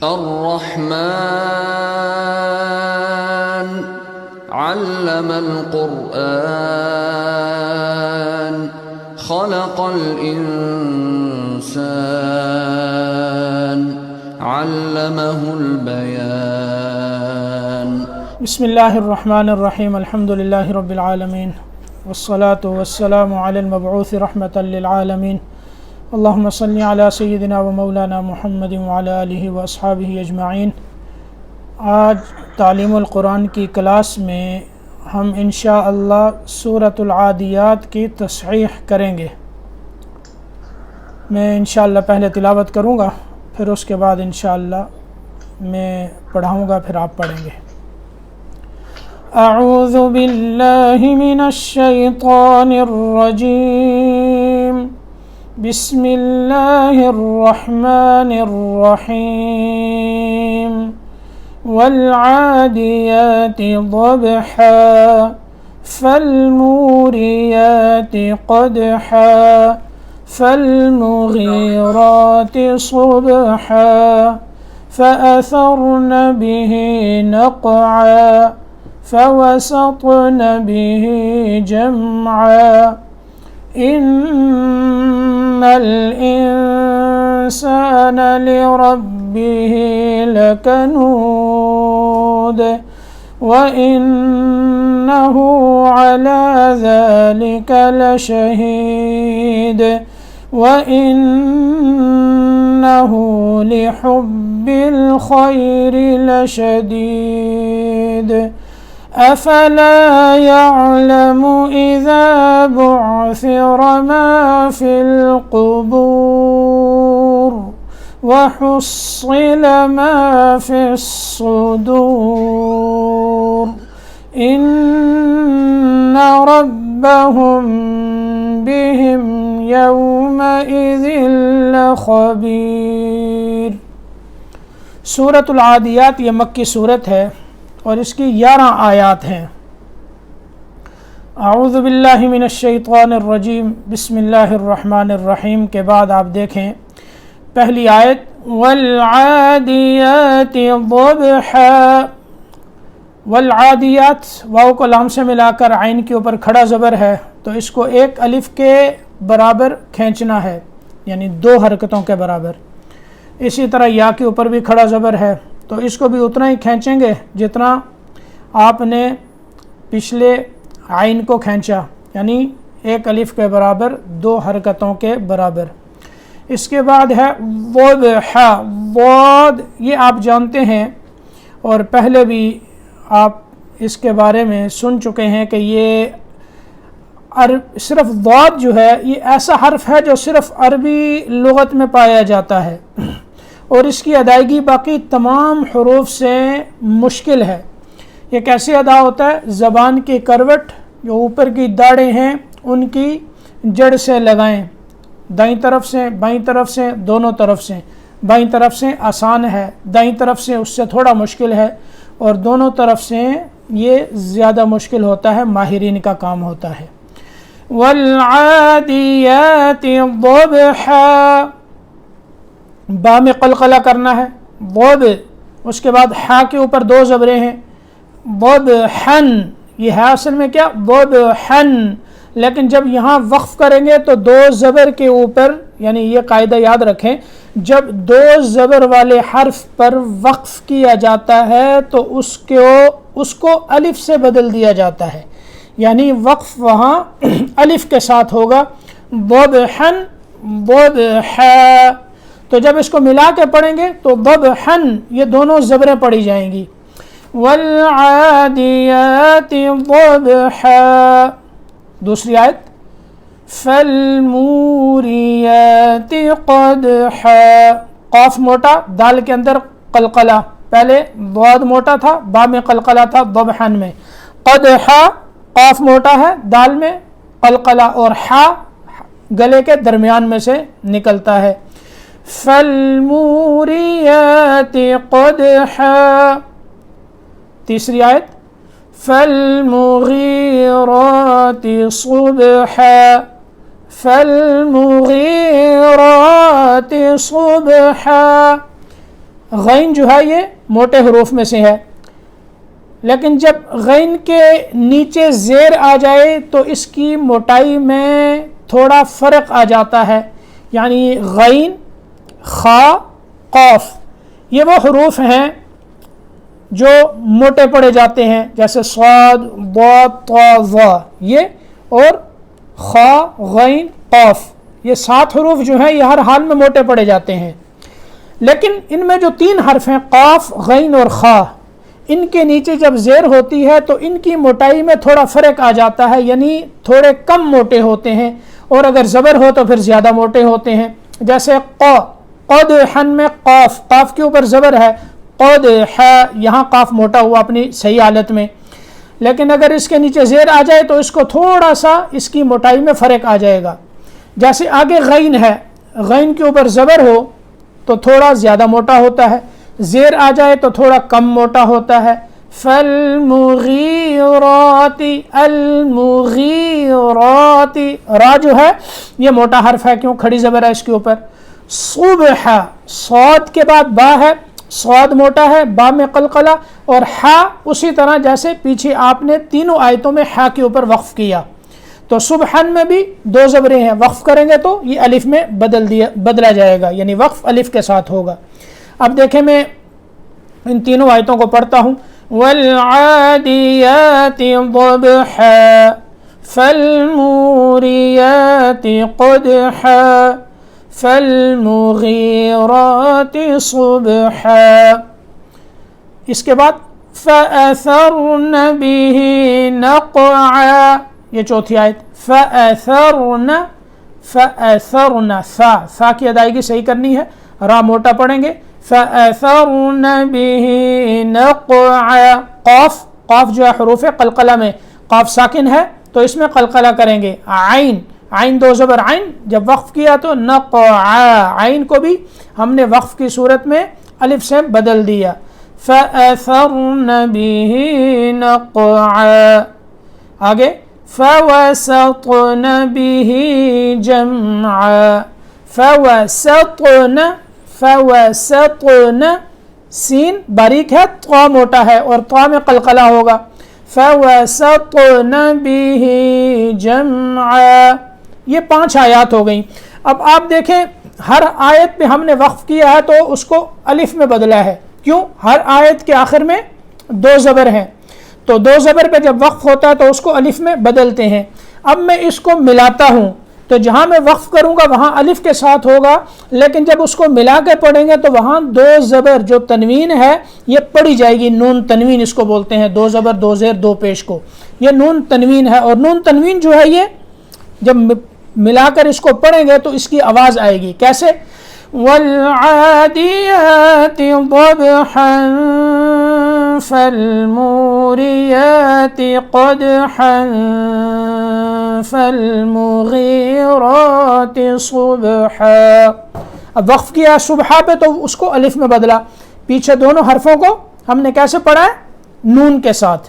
الرحمن علم القرآن خلق الإنسان علمه البيان بسم اللہ الرحمن الرحیم الحمد للہ رب العالمین والصلاة والسلام علی المبعوث رحمة للعالمین اللہم صلی علی سیدنا و مولانا محمد وعلی آلہ و اصحابہ اجمعین۔ آج تعلیم القرآن کی کلاس میں ہم انشاءاللہ سورۃ العادیات کی تصحیح کریں گے۔ میں انشاءاللہ پہلے تلاوت کروں گا، پھر اس کے بعد انشاءاللہ میں پڑھاؤں گا، پھر آپ پڑھیں گے۔ اعوذ باللہ من الشیطان الرجیم، بسم اللہ الرحمن الرحیم، والعادیات ضبحا فالموریات قدحا فالمغیرات صبحا فأثرن به نقعا فوسطن به جمعا إن الإنسان لربه لكنود وإنه على ذلك لشهيد وإنه لحب الخير لشديد أفلا يعلم إذا بعثر ما في القبور وحصل ما في الصدور إن ربهم بهم يومئذ لخبير۔ سورۃ العادیات یہ مکی صورت ہے اور اس کی 11 آیات ہیں۔ اعوذ باللہ من الشیطان الرجیم، بسم اللہ الرحمن الرحیم کے بعد آپ دیکھیں پہلی آیت والعادیات ضبحا۔ والعادیات واو کو لام سے ملا کر عین کے اوپر کھڑا زبر ہے، تو اس کو ایک الف کے برابر کھینچنا ہے، یعنی 2 حرکتوں کے برابر۔ اسی طرح یا کے اوپر بھی کھڑا زبر ہے، تو اس کو بھی اتنا ہی کھینچیں گے جتنا آپ نے پچھلے عین کو کھینچا، یعنی ایک الف کے برابر 2 حرکتوں کے برابر۔ اس کے بعد ہے ضبحا، ضاد یہ آپ جانتے ہیں اور پہلے بھی آپ اس کے بارے میں سن چکے ہیں کہ یہ صرف ضاد جو ہے یہ ایسا حرف ہے جو صرف عربی لغت میں پایا جاتا ہے اور اس کی ادائیگی باقی تمام حروف سے مشکل ہے۔ یہ کیسے ادا ہوتا ہے؟ زبان کی کروٹ جو اوپر کی داڑیں ہیں ان کی جڑ سے لگائیں، دائیں طرف سے بائیں طرف سے دونوں طرف سے۔ بائیں طرف سے آسان ہے، دائیں طرف سے اس سے تھوڑا مشکل ہے، اور دونوں طرف سے یہ زیادہ مشکل ہوتا ہے، ماہرین کا کام ہوتا ہے۔ والعادیات ضبحا، با میں قلقلہ کرنا ہے، ضب، اس کے بعد حا کے اوپر 2 زبریں ہیں، ضبحن، یہ ہے اصل میں کیا؟ ضبحن، لیکن جب یہاں وقف کریں گے تو 2 زبر کے اوپر، یعنی یہ قاعدہ یاد رکھیں، جب 2 زبر والے حرف پر وقف کیا جاتا ہے تو اس کو الف سے بدل دیا جاتا ہے، یعنی وقف وہاں الف کے ساتھ ہوگا، ضبحن ضبحا۔ تو جب اس کو ملا کے پڑھیں گے تو ضبحن یہ دونوں زبریں پڑھی جائیں گی۔ والعادیات ضبحا، دوسری آیت فالموریات قدحا، قاف موٹا، دال کے اندر قلقلہ، پہلے ضاد موٹا تھا، با میں قلقلہ تھا ضبحن میں، قدحا قاف موٹا ہے، دال میں قلقلہ، اور حا گلے کے درمیان میں سے نکلتا ہے۔ فالموریات قدحا، تیسری آیت فالمغیرات صبحا، فالمغیرات صبحا، غین جو ہے یہ موٹے حروف میں سے ہے، لیکن جب غین کے نیچے زیر آ جائے تو اس کی موٹائی میں تھوڑا فرق آ جاتا ہے، یعنی غین، خا، قاف یہ وہ حروف ہیں جو موٹے پڑے جاتے ہیں، جیسے صاد، ضاد، طا، ظا، یہ اور خا، غین، قاف، یہ 7 حروف جو ہیں یہ ہر حال میں موٹے پڑے جاتے ہیں۔ لیکن ان میں جو 3 حرف ہیں قاف، غین اور خا، ان کے نیچے جب زیر ہوتی ہے تو ان کی موٹائی میں تھوڑا فرق آ جاتا ہے، یعنی تھوڑے کم موٹے ہوتے ہیں، اور اگر زبر ہو تو پھر زیادہ موٹے ہوتے ہیں۔ جیسے قا، قدحن میں قاف، قاف کے اوپر زبر ہے، قدح، یہاں قاف موٹا ہوا اپنی صحیح حالت میں، لیکن اگر اس کے نیچے زیر آ جائے تو اس کو تھوڑا سا اس کی موٹائی میں فرق آ جائے گا۔ جیسے آگے غین ہے، غین کے اوپر زبر ہو تو تھوڑا زیادہ موٹا ہوتا ہے، زیر آ جائے تو تھوڑا کم موٹا ہوتا ہے۔ فالمغیرات، المغیرات، را جو ہے یہ موٹا حرف ہے، کیوں؟ کھڑی زبر ہے اس کے اوپر۔ صبح، صاد کے بعد با ہے، صاد موٹا ہے، با میں قلقلہ، اور ہا اسی طرح جیسے پیچھے آپ نے تینوں آیتوں میں ہا کے اوپر وقف کیا، تو سبحان میں بھی 2 زبریں ہیں، وقف کریں گے تو یہ الف میں بدلا جائے گا، یعنی وقف الف کے ساتھ ہوگا۔ اب دیکھیں میں ان تینوں آیتوں کو پڑھتا ہوں۔ والعادیات ضبحا فالموریات قدحا فالمغیرات صبحا، اس کے بعد فأثرن به نقعا، یہ چوتھی آیت، فأثرن، فأثرن، ثا کی ادائیگی صحیح کرنی ہے، را موٹا پڑھیں گے، فأثرن به نقعا، قاف، قاف جو ہے حروف قلقلہ میں قاف ساکن ہے تو اس میں قلقلہ کریں گے۔ عین، عین 2 زبر عین، جب وقف کیا تو نقعا، عین کو بھی ہم نے وقف کی صورت میں الف سے بدل دیا۔ فأثرن به نقعا، آگے فوسطن به جمعا، فوسطن، فوسطن، سین باریک ہے، طا موٹا ہے اور طا میں قلقلہ ہوگا۔ فوسطن به جمعا، یہ 5 آیات ہو گئیں۔ اب آپ دیکھیں ہر آیت پہ ہم نے وقف کیا ہے تو اس کو الف میں بدلا ہے، کیوں؟ ہر آیت کے آخر میں 2 زبر ہیں، تو 2 زبر پہ جب وقف ہوتا ہے تو اس کو الف میں بدلتے ہیں۔ اب میں اس کو ملاتا ہوں تو جہاں میں وقف کروں گا وہاں الف کے ساتھ ہوگا، لیکن جب اس کو ملا کے پڑھیں گے تو وہاں 2 زبر جو تنوین ہے یہ پڑھی جائے گی، نون تنوین اس کو بولتے ہیں، 2 زبر 2 زیر 2 پیش کو، یہ نون تنوین ہے، اور نون تنوین جو ہے یہ جب ملا کر اس کو پڑھیں گے تو اس کی آواز آئے گی کیسے؟ والعادیات ضبحا فالموریات قدحا فالمغیرات صبحا، اب وقف کیا صبح پہ تو اس کو الف میں بدلا، پیچھے دونوں حرفوں کو ہم نے کیسے پڑھا ہے؟ نون کے ساتھ۔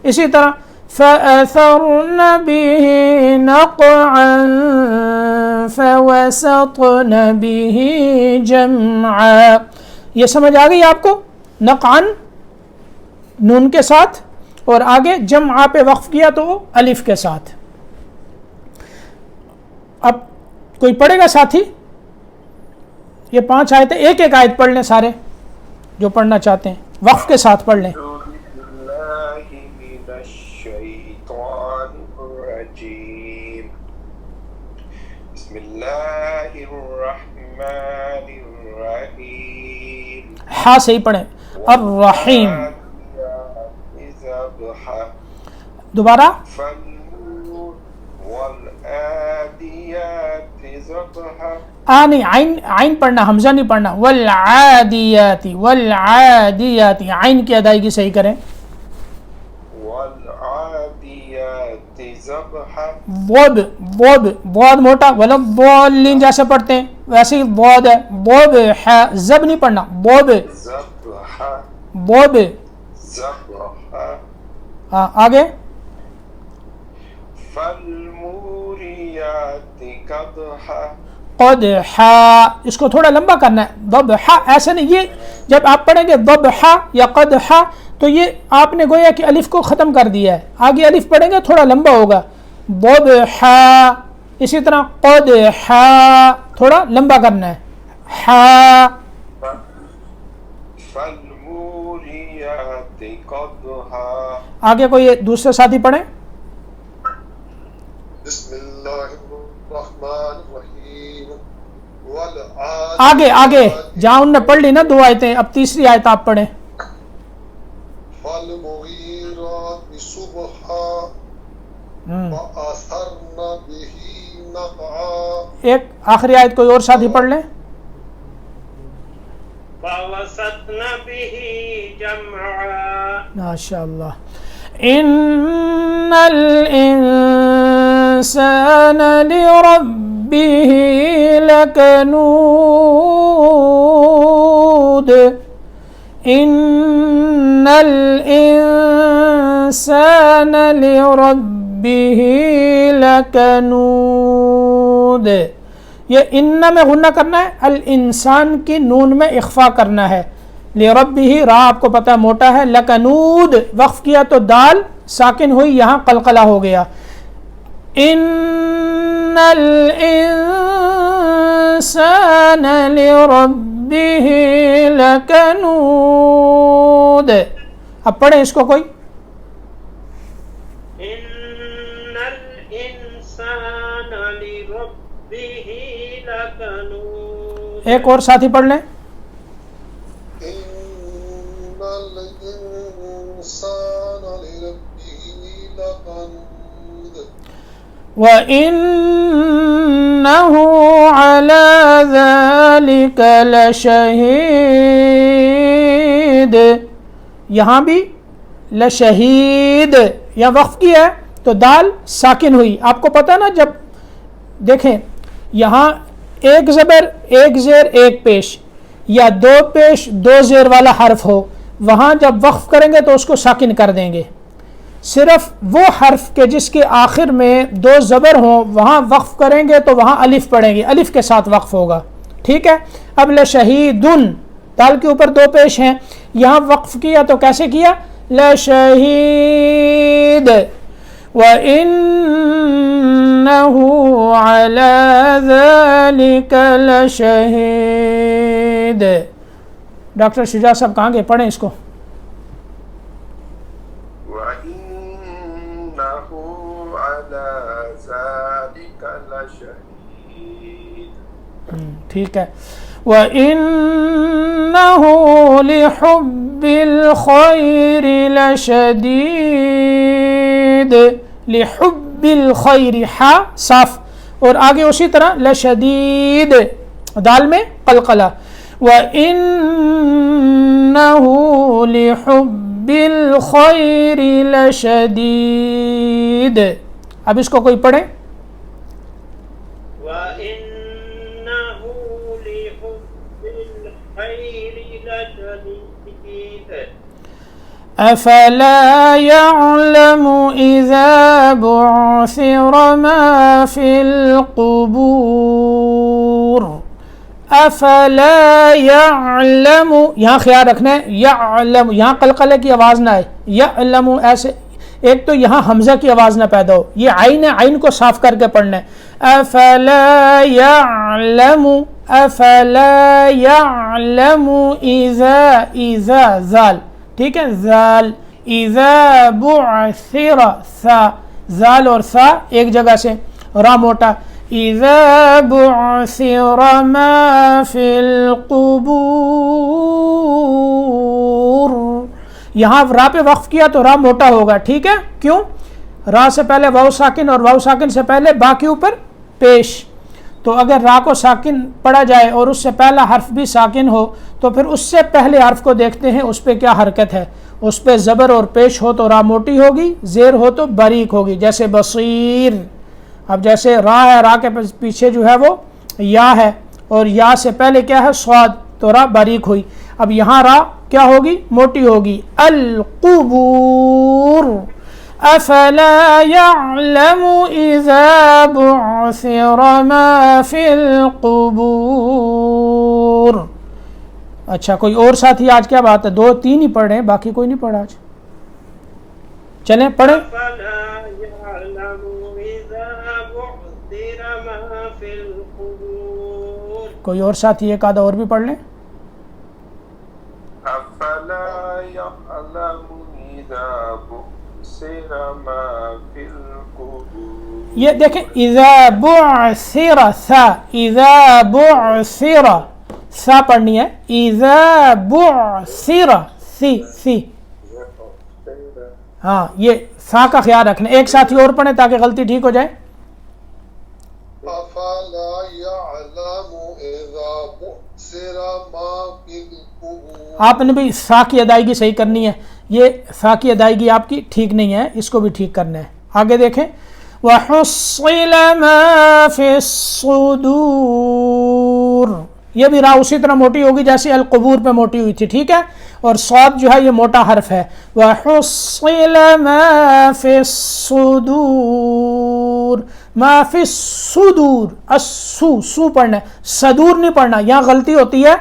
اسی طرح فأثرن به نقعا فوسطن به جمعا، یہ سمجھ آ گئی آپ کو؟ نقعا نون کے ساتھ، اور آگے جمعا پہ وقف کیا تو الف کے ساتھ۔ اب کوئی پڑھے گا ساتھی؟ یہ 5 آیتیں، ایک ایک آیت پڑھ لیں سارے جو پڑھنا چاہتے ہیں، وقف کے ساتھ پڑھ لیں۔ بسم اللہ الرحمن الرحیم، ہاں صحیح پڑھیں، الرحیم، دوبارہ والعادیات ضبحا، نہیں، عین پڑھنا، حمزہ نہیں پڑھنا، والعادیات، والعادیات، عین کی ادائیگی صحیح کریں، والعادیات ضبحا، ضاد موٹا، والضالین جیسے پڑھتے ہیں ویسے ہی ضاد ہے، ضبح، زب نہیں پڑھنا، ضبحا، ضبحا، ہاں آگے فالموریات قدحا، قدحا، اس کو تھوڑا لمبا کرنا ہے. ضبحا ایسے نہیں، یہ جب آپ پڑھیں گے ضبحا یا قدحا تو یہ آپ نے گویا کہ الف کو ختم کر دیا ہے، آگے الف پڑھیں گے تھوڑا لمبا ہوگا. ضبحا. اسی طرح قدحا تھوڑا لمبا کرنا ہے. حا. فالموریات قدحا. آگے کوئی دوسرے ساتھی پڑھیں. بسم اللہ الرحمن الرحیم آگے آگے جہاں انہوں نے پڑھ لی نا 2 آیتیں، اب تیسری آیت آپ پڑھیں. فالمغیرات صبحا فأثرن به نقعا. ایک آخری آیت کوئی اور ساتھی پڑھ لیں. فوسطن به جمعا. ماشاء اللہ. ان الانسان لربه لکنود. ان الانسان لربه لکنود. یہ ان میں غنہ کرنا ہے، الانسان کی نون میں اخفا کرنا ہے. لربہ را آپ کو پتہ ہے موٹا ہے. لکنود وقف کیا تو دال ساکن ہوئی، یہاں قلقلہ ہو گیا. ان الانسان لربہ لکنود. اب پڑھیں اس کو کوئی. ان الانسان لربه لکنود. ایک اور ساتھی پڑھ لیں. ان الانسان لربه لکنود. وَإِنَّهُ عَلَى ذَلِكَ لَشَهِيدٌ. یہاں بھی لشہید یا وقف کیا ہے تو دال ساکن ہوئی. آپ کو پتہ نا جب دیکھیں یہاں ایک زبر ایک زیر ایک پیش یا 2 پیش 2 زیر والا حرف ہو، وہاں جب وقف کریں گے تو اس کو ساکن کر دیں گے. صرف وہ حرف کے جس کے آخر میں 2 زبر ہوں وہاں وقف کریں گے تو وہاں الف پڑھیں گے، الف کے ساتھ وقف ہوگا. ٹھیک ہے. اب لشہیدن دال کے اوپر 2 پیش ہیں، یہاں وقف کیا تو کیسے کیا؟ لشہید. وَإِنَّهُ عَلَى ذَلِكَ لَشَهِيدٌ. ڈاکٹر شجاع صاحب کہاں گئے؟ پڑھیں اس کو. وَإِنَّهُ عَلَى ذَلِكَ لَشَهِيدٌ. ٹھیک ہے. وَإِنَّهُ لِحُبِّ الْخَيْرِ لَشَدِيدٌ. لِحُبِّ الْخَيْرِ حا صاف، اور آگے اسی طرح لشدید دال میں قلقلہ. وَإِنَّهُ لِحُبِّ الْخَيْرِ لَشَدِيدٌ. اب اس کو کوئی پڑھیں. وَإِنَّهُ لِحُبِّ الْخَيْرِ لَشَدِيدٌ. أَفَلَا يَعْلَمُ إِذَا بُعْثِرَ مَا فِي الْقُبُورِ. أَفَلَا يَعْلَمُ یہاں خیال رکھنا ہے، يَعْلَمُ یہاں قلقلے کی آواز نہ آئے. يَعْلَمُ ایسے ایک تو یہاں حمزہ کی آواز نہ پیدا ہو، یہ عین ہے، عین کو صاف کر کے پڑھنا ہے. أَفَلَا يَعْلَمُ أَفَلَا يَعْلَمُ إِذَا ذال. ٹھیک ہے. ذال اذا بعثر ثا، ذال اور ثا ایک جگہ سے، را موٹا. اذا بعثر ما فی القبور. یہاں را پہ وقف کیا تو را موٹا ہوگا. ٹھیک ہے. کیوں؟ را سے پہلے واو ساکن اور واو ساکن سے پہلے با کے اوپر پیش. تو اگر را کو ساکن پڑھا جائے اور اس سے پہلا حرف بھی ساکن ہو تو پھر اس سے پہلے حرف کو دیکھتے ہیں اس پہ کیا حرکت ہے. اس پہ زبر اور پیش ہو تو را موٹی ہوگی، زیر ہو تو باریک ہوگی. جیسے بصیر. اب جیسے را ہے، را کے پیچھے جو ہے وہ یا ہے اور یا سے پہلے کیا ہے؟ صاد، تو را باریک ہوئی. اب یہاں را کیا ہوگی؟ موٹی ہوگی. القبور. افلا يعلم اذا بعثر ما في القبور. اچھا کوئی اور ساتھی آج کیا بات ہے؟ 2 3 ہی پڑھ رہے ہیں، باقی کوئی نہیں پڑھا آج. چلیں پڑھیں. أفلا يعلم إذا بعثر ما في القبور. کوئی اور ساتھی ایک آدھا اور بھی پڑھ لیں. أفلا يعلم إذا بعثر ما في القبور. یہ دیکھیں اذا بعثر ثا، اذا بعثر ثا پڑھنی ہے، اذا بعثر سی. ہاں یہ ثا کا خیال رکھنا. ایک ساتھی اور پڑھیں تاکہ غلطی ٹھیک ہو جائے. أفلا يعلم إذا بعثر ما في القبور. آپ نے بھی ثا کی ادائیگی صحیح کرنی ہے، یہ ثا کی ادائیگی آپ کی ٹھیک نہیں ہے، اس کو بھی ٹھیک کرنا ہے. آگے دیکھیں وَحُصِّلَ مَا فِي الصُّدُورِ، یہ بھی را اسی طرح موٹی ہوگی جیسے القبور پہ موٹی ہوئی تھی، ٹھیک ہے. اور صاد جو ہے یہ موٹا حرف ہے. وَحُصِّلَ مَا فِي الصُّدُورِ، ما فی الصدور، سو پڑھنا ہے، صدور نہیں پڑھنا. یہاں غلطی ہوتی ہے،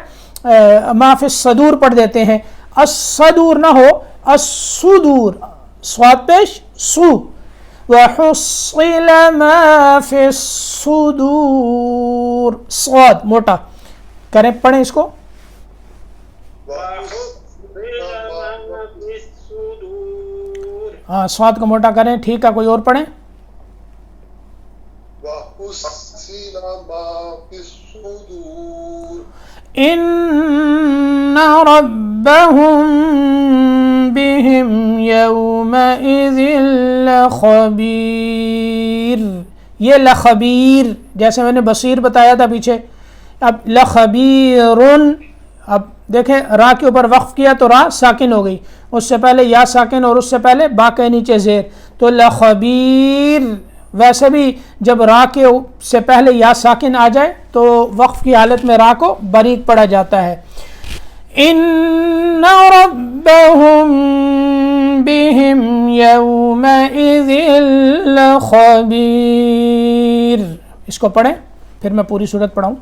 ما فی الصدور پڑھ دیتے ہیں، الصدور نہ ہو، الصدور صاد پیش سو. وَحُصِّلَ مَا فِي الصُّدُورِ، صاد موٹا کریں، پڑھیں اس کو. وحصل ما في الصدور. ہاں صاد کو موٹا کریں، ٹھیک ہے. کوئی اور پڑھیں. وَحُصِّلَ مَا فِي الصُّدُورِ إِنَّ رَبَّهُم بِهِمْ يَوْمَئِذٍ لَخَبِيرٌ. یہ لخبیر جیسے میں نے بصیر بتایا تھا پیچھے، اب لخبیرن. اب دیکھیں را کے اوپر وقف کیا تو را ساکن ہو گئی، اس سے پہلے یا ساکن اور اس سے پہلے با کے نیچے زیر، تو لخبیر. ویسے بھی جب را کے سے پہلے یا ساکن آ جائے تو وقف کی حالت میں را کو باریک پڑھا جاتا ہے. ان ربهم بهم يومئذ لخبير. اس کو پڑھیں پھر میں پوری صورت پڑھاؤں.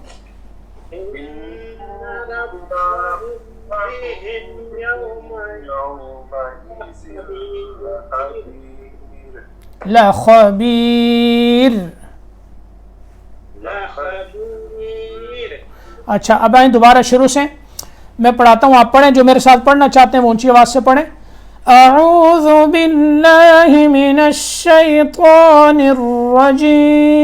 لخبیر. اچھا اب آئیں دوبارہ شروع سے، میں پڑھاتا ہوں، آپ پڑھیں. جو میرے ساتھ پڑھنا چاہتے ہیں وہ اونچی آواز سے پڑھیں. اعوذ باللہ من الشیطان الرجیم.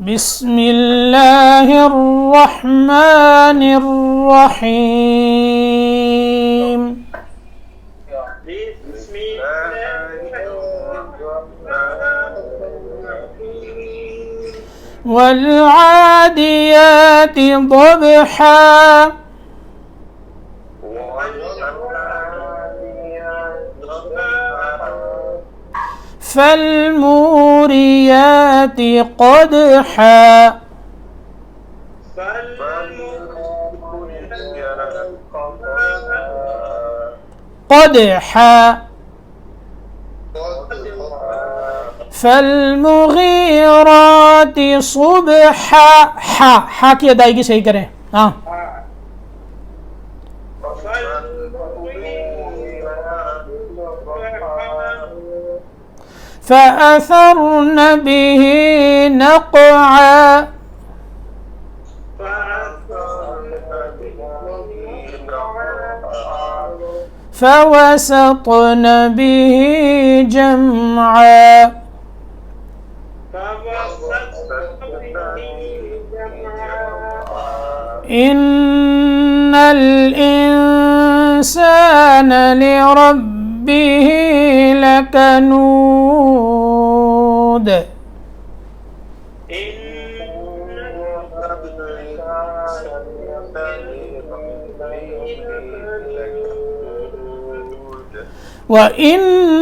بسم اللہ الرحمن الرحیم. والعادیات ضبحا فالموریات قدحا قدحا فالمغیرات صبحا. ہا کی ادائیگی صحیح کریں. ہاں فأثرن به نقعا فوسطن به جمعا إن الإنسان لربه لكنود. وَإِنَّهُ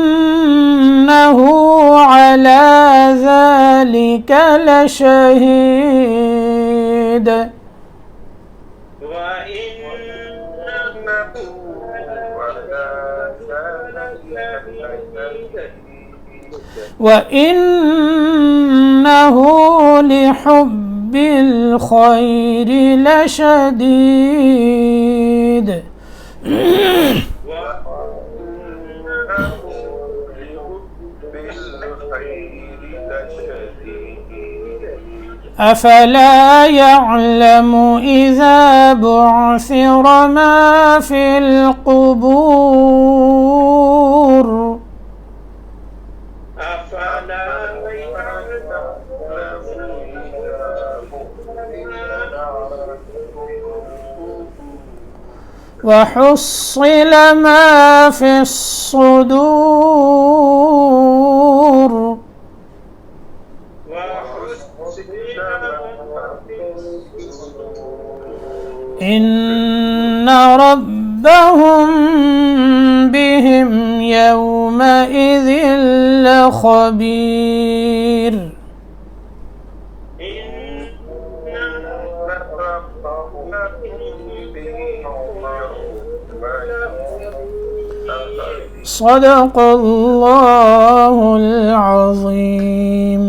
عَلَى ذَلِكَ لَشَهِيدٌ. وَإِنَّهُ لِحُبِّ الْخَيْرِ لَشَدِيدٌ أفلا يعلم إذا بعثر ما في القبور وحصل ما في الصدور إن ربهم بهم يومئذ لخبير صدق الله العظيم.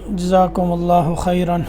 جزاكم الله خيرا.